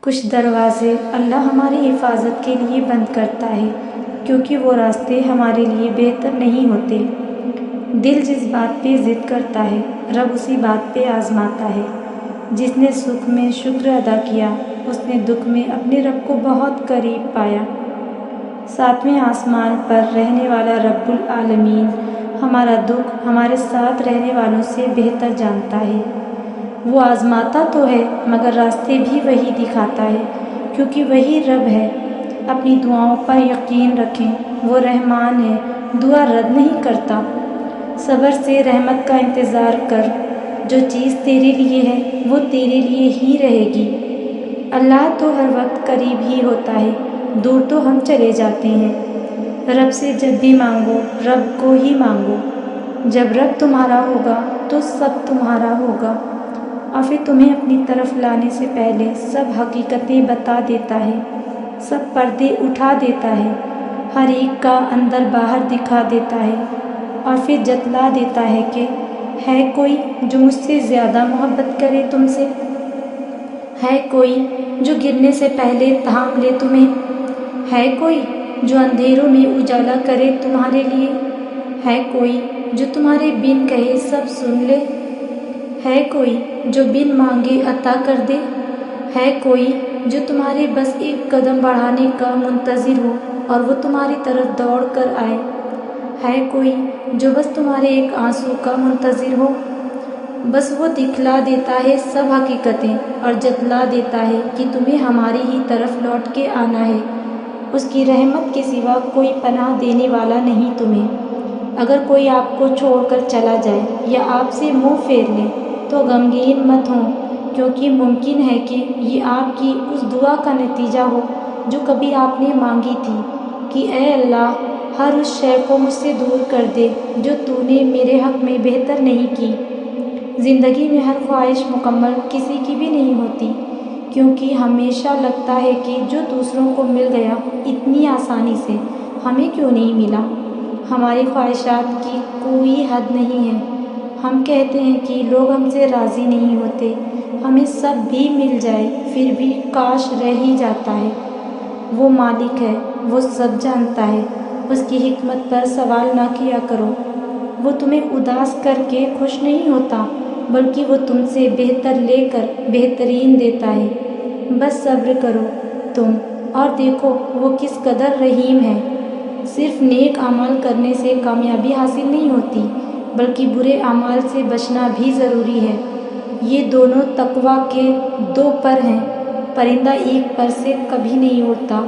کچھ دروازے اللہ ہماری حفاظت کے لیے بند کرتا ہے کیونکہ وہ راستے ہمارے لیے بہتر نہیں ہوتے۔ دل جس بات پہ ضد کرتا ہے رب اسی بات پہ آزماتا ہے۔ جس نے سکھ میں شکر ادا کیا اس نے دکھ میں اپنے رب کو بہت قریب پایا۔ ساتویں آسمان پر رہنے والا رب العالمین ہمارا دکھ ہمارے ساتھ رہنے والوں سے بہتر جانتا ہے۔ وہ آزماتا تو ہے مگر راستے بھی وہی دکھاتا ہے کیونکہ وہی رب ہے۔ اپنی دعاؤں پر یقین رکھیں، وہ رحمان ہے، دعا رد نہیں کرتا۔ صبر سے رحمت کا انتظار کر، جو چیز تیرے لیے ہے وہ تیرے لیے ہی رہے گی۔ اللہ تو ہر وقت قریب ہی ہوتا ہے، دور تو ہم چلے جاتے ہیں۔ رب سے جب بھی مانگو رب کو ہی مانگو۔ جب رب تمہارا ہوگا تو سب تمہارا ہوگا، اور پھر تمہیں اپنی طرف لانے سے پہلے سب حقیقتیں بتا دیتا ہے، سب پردے اٹھا دیتا ہے، ہر ایک کا اندر باہر دکھا دیتا ہے، اور پھر جتلا دیتا ہے کہ ہے کوئی جو مجھ سے زیادہ محبت کرے تم سے؟ ہے کوئی جو گرنے سے پہلے تھام لے تمہیں؟ ہے کوئی جو اندھیروں میں اجالا کرے تمہارے لیے؟ ہے کوئی جو تمہارے بن کہے سب سن لے؟ ہے کوئی جو بن مانگے عطا کر دے؟ ہے کوئی جو تمہارے بس ایک قدم بڑھانے کا منتظر ہو اور وہ تمہاری طرف دوڑ کر آئے؟ ہے کوئی جو بس تمہارے ایک آنسو کا منتظر ہو؟ بس وہ دکھلا دیتا ہے سب حقیقتیں اور جتلا دیتا ہے کہ تمہیں ہماری ہی طرف لوٹ کے آنا ہے۔ اس کی رحمت کے سوا کوئی پناہ دینے والا نہیں تمہیں۔ اگر کوئی آپ کو چھوڑ کر چلا جائے یا آپ سے منہ پھیر لے تو غمگین مت ہوں، کیونکہ ممکن ہے کہ یہ آپ کی اس دعا کا نتیجہ ہو جو کبھی آپ نے مانگی تھی کہ اے اللہ ہر اس شے کو مجھ سے دور کر دے جو تو نے میرے حق میں بہتر نہیں کی۔ زندگی میں ہر خواہش مکمل کسی کی بھی نہیں ہوتی، کیونکہ ہمیشہ لگتا ہے کہ جو دوسروں کو مل گیا اتنی آسانی سے ہمیں کیوں نہیں ملا۔ ہماری خواہشات کی کوئی حد نہیں ہے۔ ہم کہتے ہیں کہ لوگ ہم سے راضی نہیں ہوتے، ہمیں سب بھی مل جائے پھر بھی کاش رہ ہی جاتا ہے۔ وہ مالک ہے، وہ سب جانتا ہے، اس کی حکمت پر سوال نہ کیا کرو۔ وہ تمہیں اداس کر کے خوش نہیں ہوتا بلکہ وہ تم سے بہتر لے کر بہترین دیتا ہے۔ بس صبر کرو تم اور دیکھو وہ کس قدر رحیم ہے۔ صرف نیک اعمال کرنے سے کامیابی حاصل نہیں ہوتی بلکہ برے اعمال سے بچنا بھی ضروری ہے۔ یہ دونوں تقویٰ کے دو پر ہیں، پرندہ ایک پر سے کبھی نہیں اڑتا۔